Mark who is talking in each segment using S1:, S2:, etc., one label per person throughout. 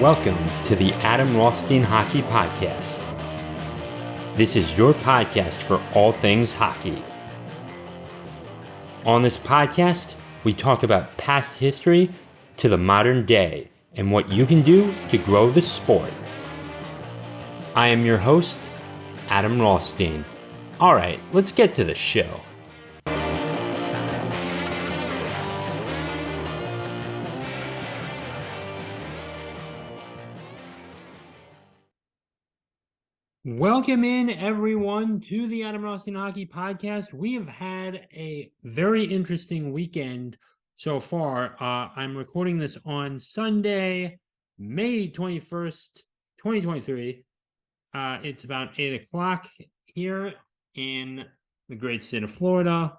S1: Welcome to the Adam Rothstein Hockey Podcast. This is your podcast for all things hockey. On this podcast, we talk about past history to the modern day and what you can do to grow the sport. I am your host, Adam Rothstein. All right, let's get to the show. Welcome in, everyone, to the Adam Rothstein Hockey Podcast. We have had a very interesting weekend so far. I'm recording this on Sunday, May 21st, 2023. It's about 8 o'clock here in the great state of Florida.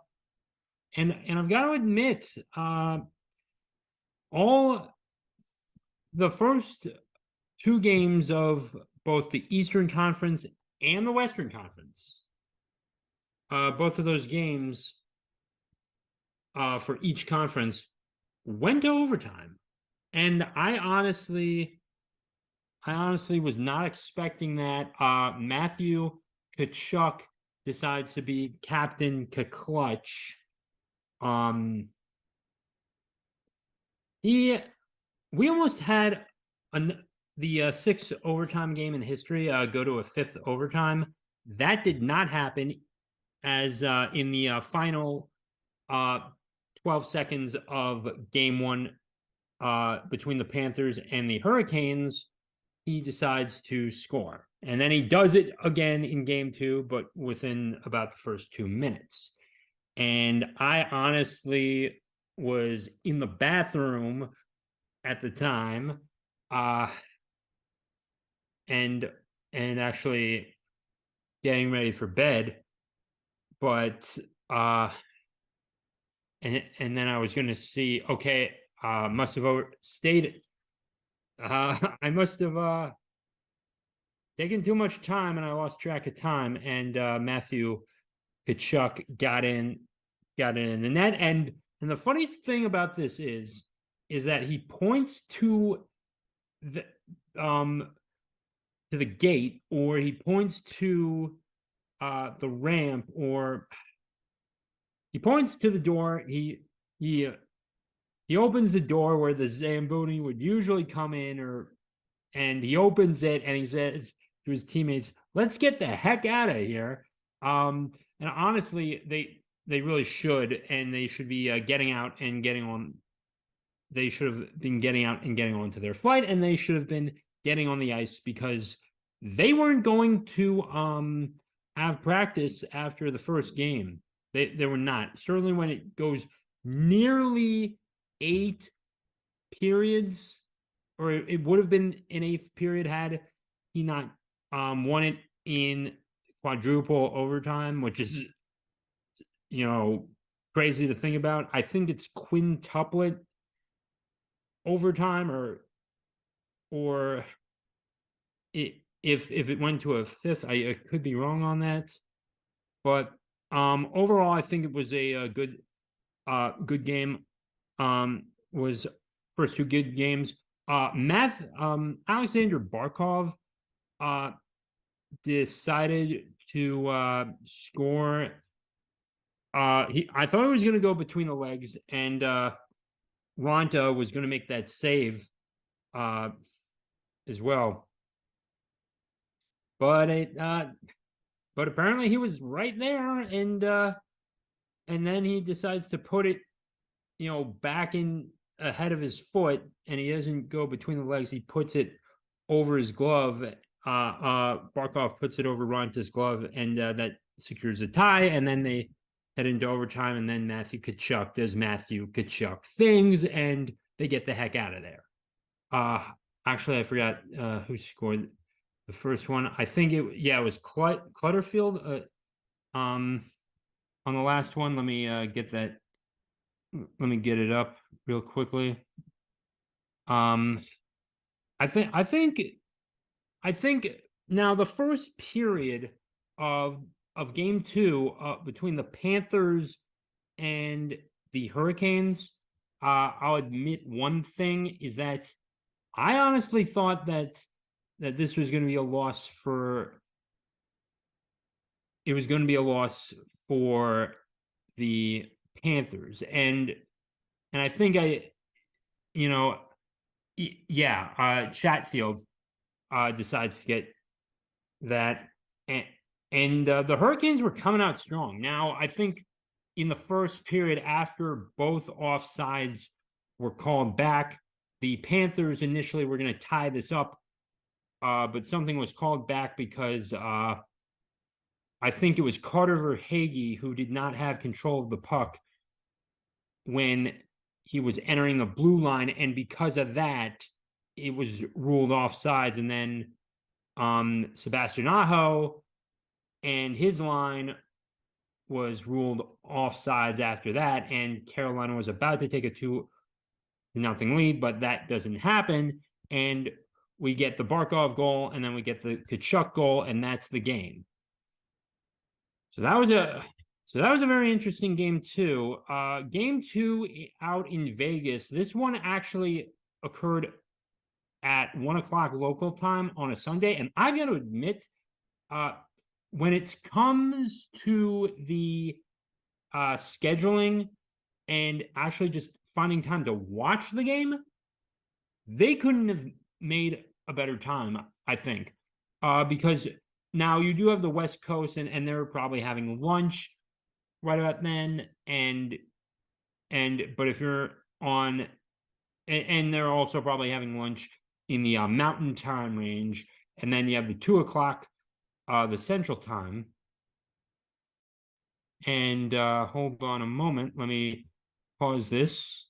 S1: And I've got to admit, all the first two games of both the Eastern Conference and the Western Conference. Both of those games for each conference went to overtime. And I honestly was not expecting that. Matthew Tkachuk decides to be Captain Clutch. We almost had the sixth overtime game in history go to a fifth overtime. That did not happen, as in the final 12 seconds of game one between the Panthers and the Hurricanes, he decides to score. And then he does it again in game two, but within about the first 2 minutes. And I honestly was in the bathroom at the time. And actually getting ready for bed, but and then I was going to see, okay, must have overstayed. I must have taken too much time, and I lost track of time. And Matthew Tkachuk got in the net. And the funniest thing about this is that he points to the gate, or he points to the ramp, or he points to the door. He opens the door where the Zamboni would usually come in, and he opens it and he says to his teammates, "Let's get the heck out of here." And honestly, they really should, and they should be getting out and getting on. They should have been getting out and getting on to their flight, and they should have been getting on the ice, because they weren't going to have practice after the first game. They were not. Certainly when it goes nearly 8 periods, or it would have been an 8th period had he not won it in quadruple overtime, which is, crazy to think about. I think it's quintuplet overtime, or if it went to a fifth. I could be wrong on that, but overall I think it was a good game. Was first two good games. Alexander Barkov decided to score. I thought it was going to go between the legs, and Ronta was going to make that save as well. But apparently he was right there, and then he decides to put it, back in ahead of his foot, and he doesn't go between the legs. He puts it over his glove. Barkov puts it over Ronta's glove, and that secures a tie. And then they head into overtime, and then Matthew Tkachuk does Matthew Tkachuk things, and they get the heck out of there. Actually, I forgot who scored the first one. I think it was Clutterfield on the last one. Let me get that. Let me get it up real quickly. I think now the first period of game two between the Panthers and the Hurricanes, I'll admit one thing is that I honestly thought that this was going to be a loss for it was going to be a loss for the Panthers, and I think you know, yeah, Chatfield decides to get that, and the Hurricanes were coming out strong. Now, I think in the first period, after both offsides were called back, the Panthers initially were going to tie this up, but something was called back because I think it was Carter Verhaeghe who did not have control of the puck when he was entering the blue line, and because of that, it was ruled offsides. And then Sebastian Aho and his line was ruled offsides after that, and Carolina was about to take a 2-0 lead, but that doesn't happen, and we get the Barkov goal, and then we get the Tkachuk goal, and that's the game. So that was a very interesting game too. Game 2 out in Vegas. This one actually occurred at 1:00 local time on a Sunday, and I got to admit, when it comes to the scheduling and actually just finding time to watch the game, they couldn't have made a better time, I think, because now you do have the West Coast, and they're probably having lunch right about then, but if you're on, and they're also probably having lunch in the Mountain Time range, and then you have the 2:00, the Central Time. And hold on a moment, let me pause this.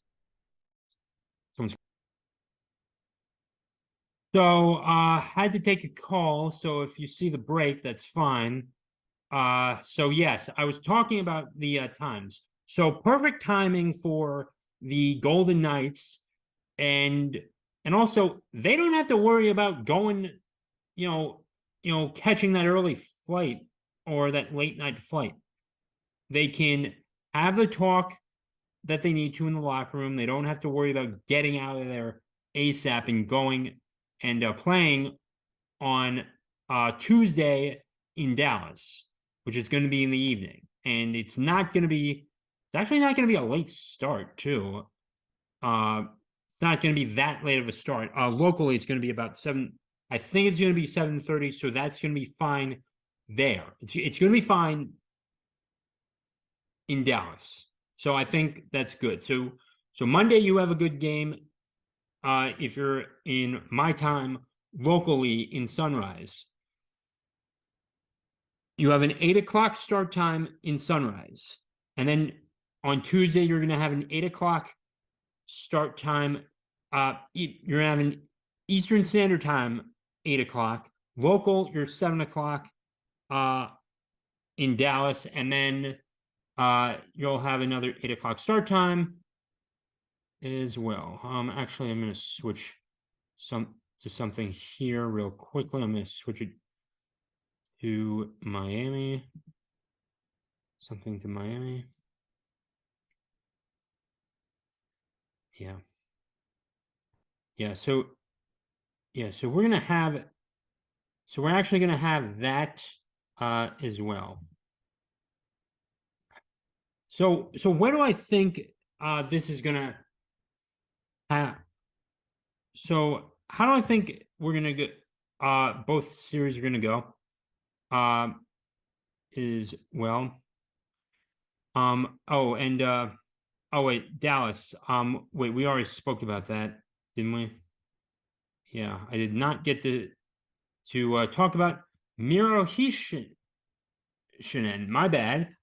S1: So had to take a call, so if you see the break, that's fine. So yes, I was talking about the times. So perfect timing for the Golden Knights, and also they don't have to worry about going, catching that early flight or that late night flight. They can have the talk that they need to in the locker room. They don't have to worry about getting out of there ASAP and going and playing on Tuesday in Dallas, which is going to be in the evening. And it's actually not going to be a late start, too. It's not going to be that late of a start. Locally, it's going to be about 7. I think it's going to be 7:30, so that's going to be fine there. It's going to be fine in Dallas. So I think that's good. So Monday you have a good game. If you're in my time locally in Sunrise, you have an 8:00 start time in Sunrise, and then on Tuesday you're going to have an 8:00 start time. You're having Eastern Standard Time 8:00. Local, you're 7:00 in Dallas, and then you'll have another 8:00 start time as well. Actually, I'm going to switch to something here real quickly. I'm going to switch it to Miami. Something to Miami. Yeah. So we're going to have. So we're actually going to have that as well. So where do I think this is going to have? So how do I think we're going to get both series are going to go? Is well. Oh, and oh wait, Dallas. Wait, we already spoke about that, didn't we? Yeah, I did not get to talk about Miro Heiskanen. My bad.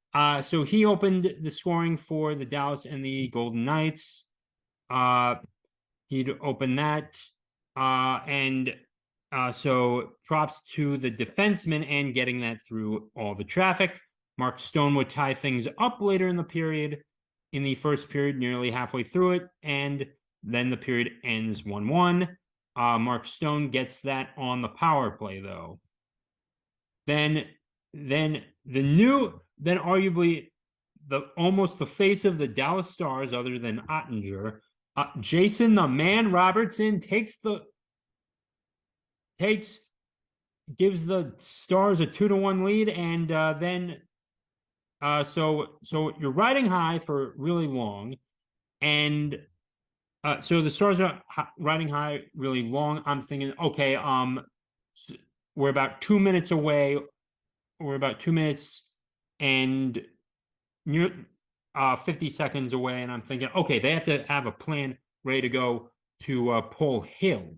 S1: So he opened the scoring for the Dallas and the Golden Knights. He'd open that, and so props to the defenseman and getting that through all the traffic. Mark Stone would tie things up later in the period, in the first period, nearly halfway through it, and then the period ends 1-1. Mark Stone gets that on the power play, though. Then arguably almost the face of the Dallas Stars, other than Ottinger, Jason the Man Robertson gives the Stars a 2-1 lead, and then so you're riding high for really long, and so the Stars are riding high really long. I'm thinking, okay, we're about 2 minutes away. We're about 2 minutes and near 50 seconds away, and I'm thinking, okay, they have to have a plan ready to go to pull Hill.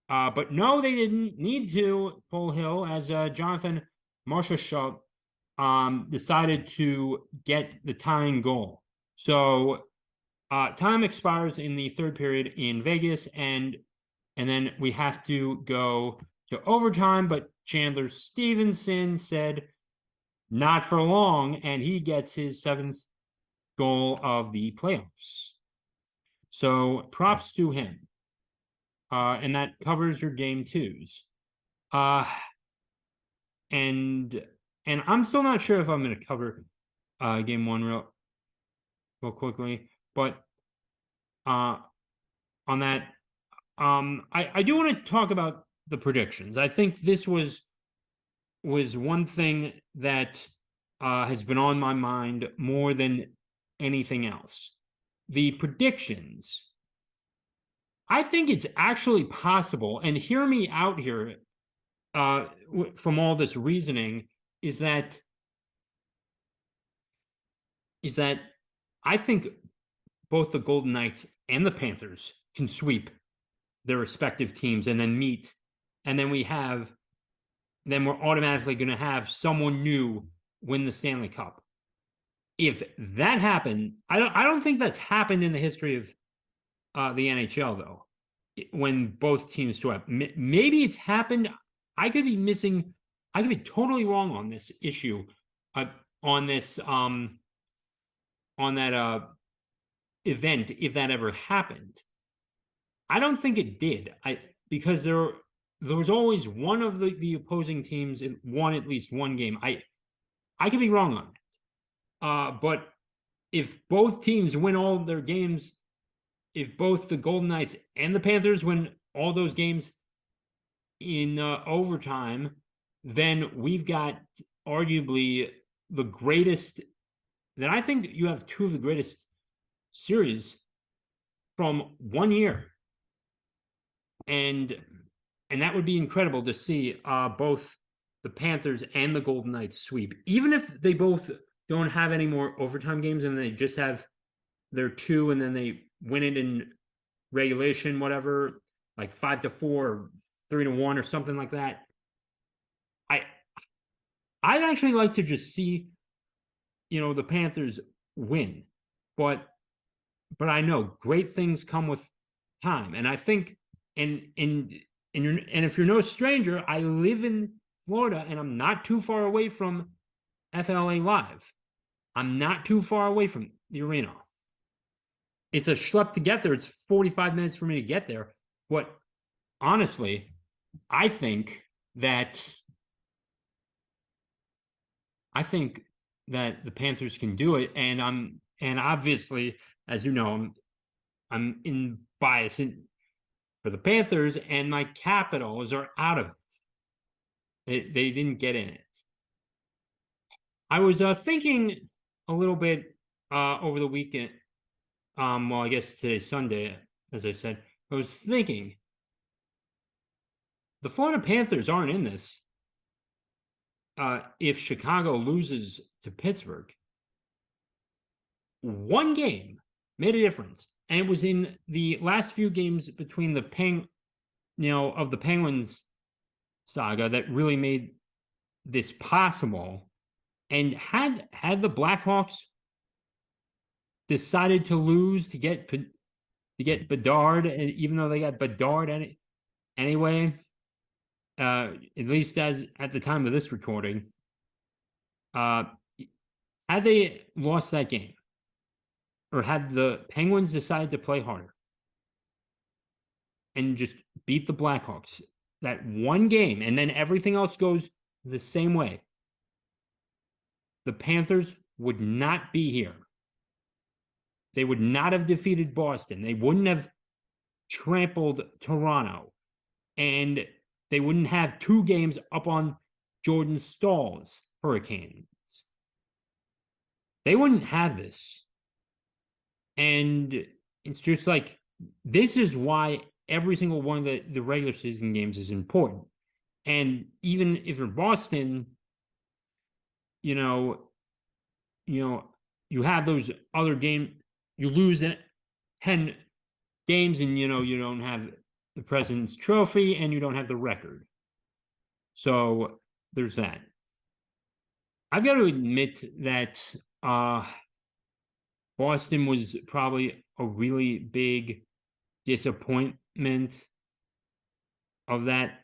S1: But no, they didn't need to pull Hill, as Jonathan Marchessault decided to get the tying goal. So time expires in the third period in Vegas, and then we have to go to overtime. But Chandler Stevenson said, "Not for long," and he gets his 7th goal of the playoffs. So props to him. And that covers your game twos. And I'm still not sure if I'm going to cover game one real quickly, but on that, I do want to talk about the predictions. I think this was one thing that has been on my mind more than anything else. The predictions. I think it's actually possible, and hear me out here from all this reasoning, is that I think both the Golden Knights and the Panthers can sweep their respective teams and then meet, and then we're automatically going to have someone new win the Stanley Cup. If that happened, I don't think that's happened in the history of the NHL, though, when both teams swept. Maybe it's happened. I could be missing. I could be totally wrong on this issue, on that event, if that ever happened. I don't think it did. Because there was always one of the opposing teams won at least one game. I could be wrong on that. But if both teams win all their games, if both the Golden Knights and the Panthers win all those games in overtime, then we've got arguably the greatest. Then I think you have two of the greatest series from one year, and that would be incredible to see both the Panthers and the Golden Knights sweep, even if they both don't have any more overtime games and they just have their two, and then they win it in regulation, whatever, like 5-4 or 3-1 or something like that. I'd actually like to just see, the Panthers win, but I know great things come with time, and I think, and if you're no stranger, I live in Florida, and I'm not too far away from FLA Live. I'm not too far away from the arena. It's a schlep to get there. It's 45 minutes for me to get there. But honestly, I think that the Panthers can do it, and obviously, as you know, I'm in bias for the Panthers, and my Capitals are out of it. They didn't get in it. I was thinking a little bit over the weekend. Well, I guess today's Sunday, as I said. I was thinking the Florida Panthers aren't in this. If Chicago loses to Pittsburgh, one game made a difference, and it was in the last few games between the of the Penguins saga that really made this possible. And had the Blackhawks decided to lose to get Bedard, and even though they got Bedard anyway, at least as at the time of this recording, had they lost that game, or had the Penguins decided to play harder and just beat the Blackhawks that one game, and then everything else goes the same way, the Panthers would not be here. They would not have defeated Boston. They wouldn't have trampled Toronto. And they wouldn't have 2 games up on Jordan Staal's Hurricanes. They wouldn't have this. And it's just like, this is why every single one of the regular season games is important. And even if you're Boston, you have those other games, you lose 10 games and, you don't have the President's Trophy and you don't have the record. So there's that. I've got to admit that Boston was probably a really big disappointment of that,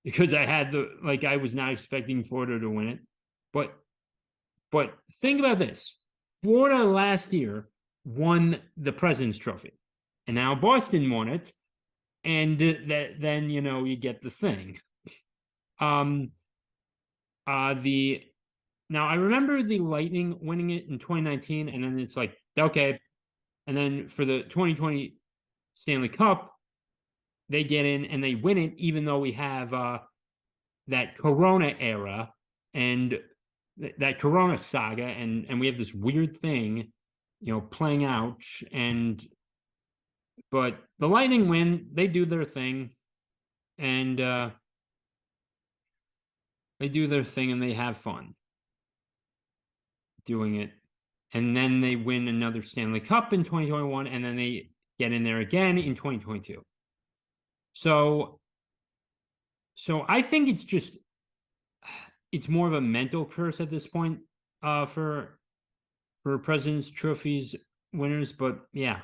S1: because I was not expecting Florida to win it. But think about this. Florida last year won the President's Trophy, and now Boston won it, and then you get the thing. Now I remember the Lightning winning it in 2019, and then it's like, okay, and then for the 2020 Stanley Cup, they get in and they win it, even though we have that Corona era and that Corona saga, and we have this weird thing, playing out. But the Lightning win, they do their thing, and they have fun doing it. And then they win another Stanley Cup in 2021, and then they get in there again in 2022. So I think it's more of a mental curse at this point for President's Trophies winners. But yeah,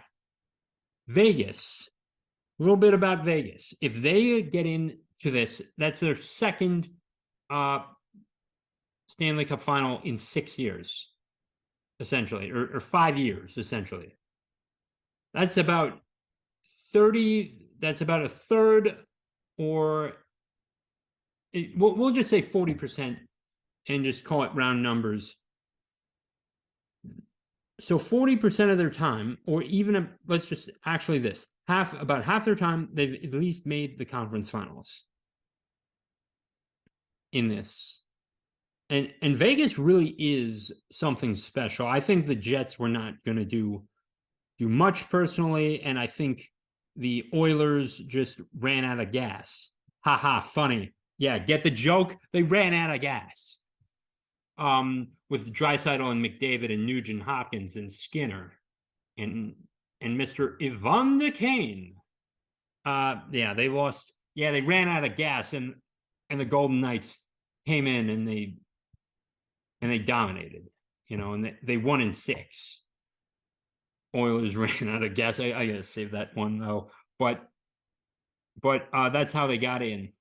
S1: Vegas, a little bit about Vegas. If they get into this, that's their second Stanley Cup final in 6 years, essentially, or 5 years, essentially. That's about 30. That's about a third, or we'll just say 40%, and just call it round numbers. So 40% of their time, or even let's just actually this about half their time, they've at least made the conference finals in this. And Vegas really is something special. I think the Jets were not going to do much personally, and I think the Oilers just ran out of gas. Ha ha, funny. Yeah, get the joke? They ran out of gas. With Draisaitl and McDavid and Nugent Hopkins and Skinner and Mr. Evander Kane. Yeah, they lost. Yeah, they ran out of gas, and the Golden Knights came in and they dominated, and they won in 6. Oilers ran out of gas. I gotta save that one though. But that's how they got in.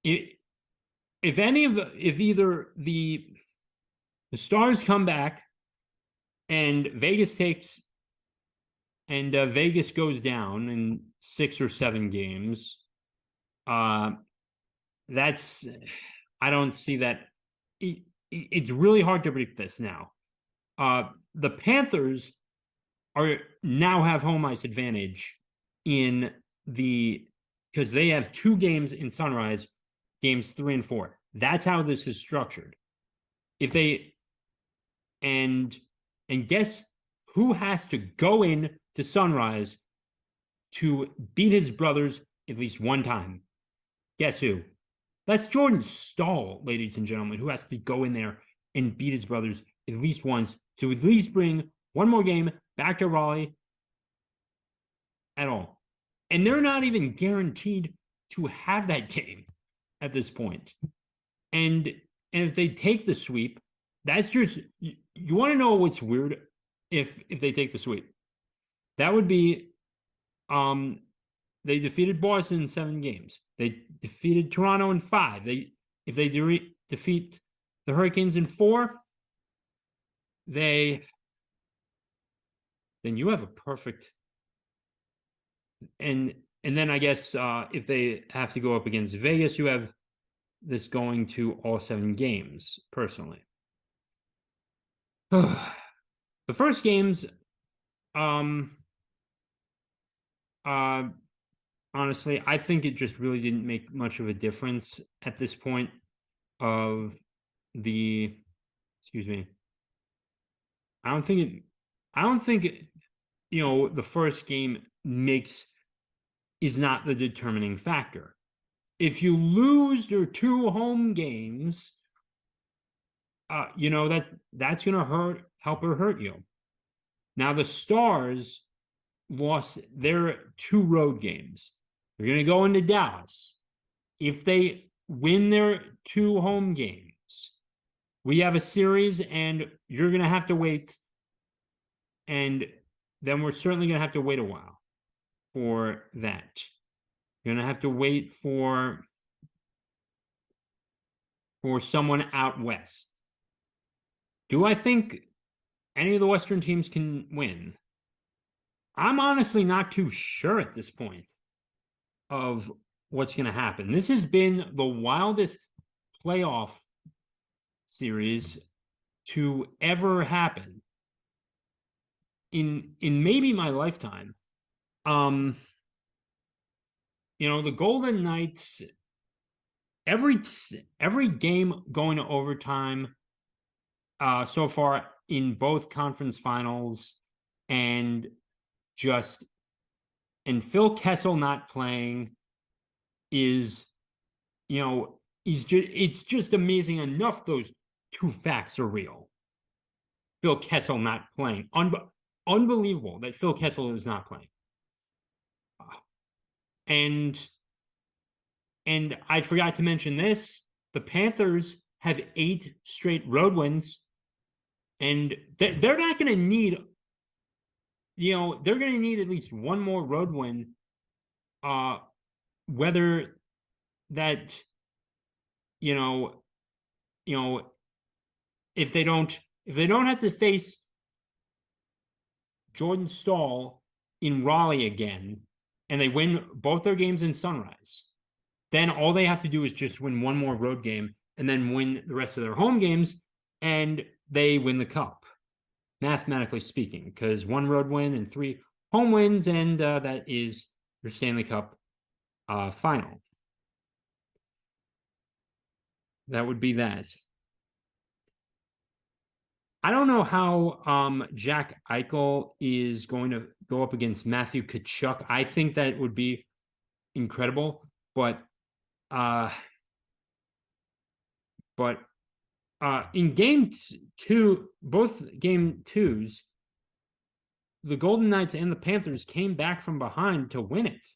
S1: If either the Stars come back and Vegas Vegas goes down in 6 or 7 games, I don't see that. It's really hard to predict this now. The Panthers now have home ice advantage because they have 2 games in Sunrise, games 3 and 4. That's how this is structured. If they and guess who has to go in to Sunrise to beat his brothers at least one time? Guess who? That's Jordan Staal, ladies and gentlemen, who has to go in there and beat his brothers at least once to at least bring one more game back to Raleigh at all. And they're not even guaranteed to have that game at this point. And if they take the sweep, that's just, you want to know what's weird if they take the sweep. That would be, they defeated Boston in 7 games. They defeated Toronto in 5. If they defeat the Hurricanes in 4, then you have a perfect. And then I guess if they have to go up against Vegas, you have this going to all 7 games, personally. The first games, um, uh, honestly, I think it just really didn't make much of a difference at this point of the, excuse me. I don't think it, I don't think it, the first game is not the determining factor. If you lose your two home games, that's going to help or hurt you. Now the Stars lost their two road games. They're going to go into Dallas. If they win their two home games, we have a series, and you're going to have to wait. And then we're certainly going to have to wait a while for that. You're going to have to wait for someone out west. Do I think any of the Western teams can win? I'm honestly not too sure at this point of what's going to happen. This has been the wildest playoff series to ever happen in maybe my lifetime. The Golden Knights, every game going to overtime so far in both conference finals, and Phil Kessel not playing is, it's just amazing enough those two facts are real. Phil Kessel not playing. Unbelievable that Phil Kessel is not playing. And I forgot to mention this. The Panthers have 8 straight road wins, and they're not going to need, they're going to need at least one more road win, whether that, if they don't have to face Jordan Staal in Raleigh again, and they win both their games in Sunrise, then all they have to do is just win one more road game and then win the rest of their home games, and they win the cup, mathematically speaking, because 1 road win and 3 home wins, and that is your Stanley Cup final. That would be that. I don't know how Jack Eichel is going to go up against Matthew Tkachuk. I think that would be incredible, but in game 2, both game 2s, the Golden Knights and the Panthers came back from behind to win it,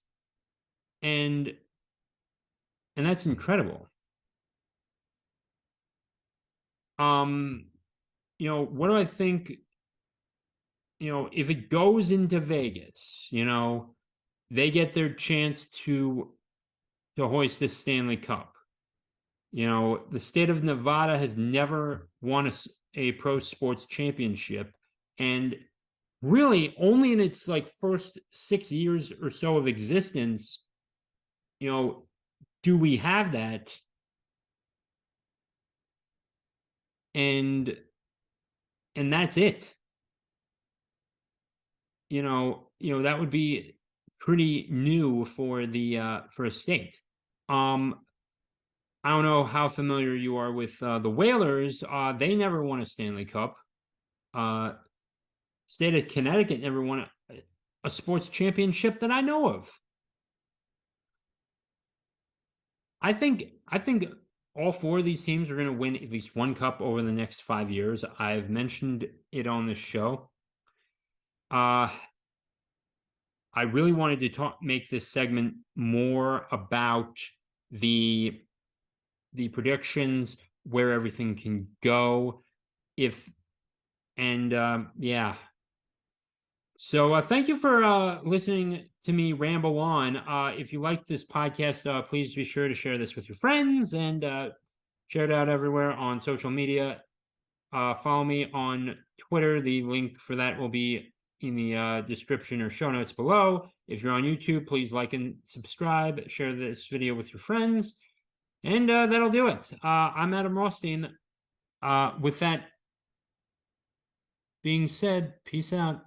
S1: and that's incredible. What do I think? If it goes into Vegas, they get their chance to hoist the Stanley Cup. The state of Nevada has never won a pro sports championship, and really only in its first 6 years or so of existence, do we have that. And that's it. That would be pretty new for a state. I don't know how familiar you are with the Whalers. They never won a Stanley Cup. State of Connecticut never won a sports championship that I know of. I think all 4 of these teams are going to win at least 1 cup over the next 5 years. I've mentioned it on this show. I really wanted to make this segment more about the predictions, where everything can go, yeah. So thank you for listening to me ramble on. If you like this podcast, please be sure to share this with your friends, and share it out everywhere on social media. Follow me on Twitter. The link for that will be in the description or show notes below. If you're on YouTube, please like and subscribe. Share this video with your friends. And that'll do it. I'm Adam Rothstein. With that, being said, peace out.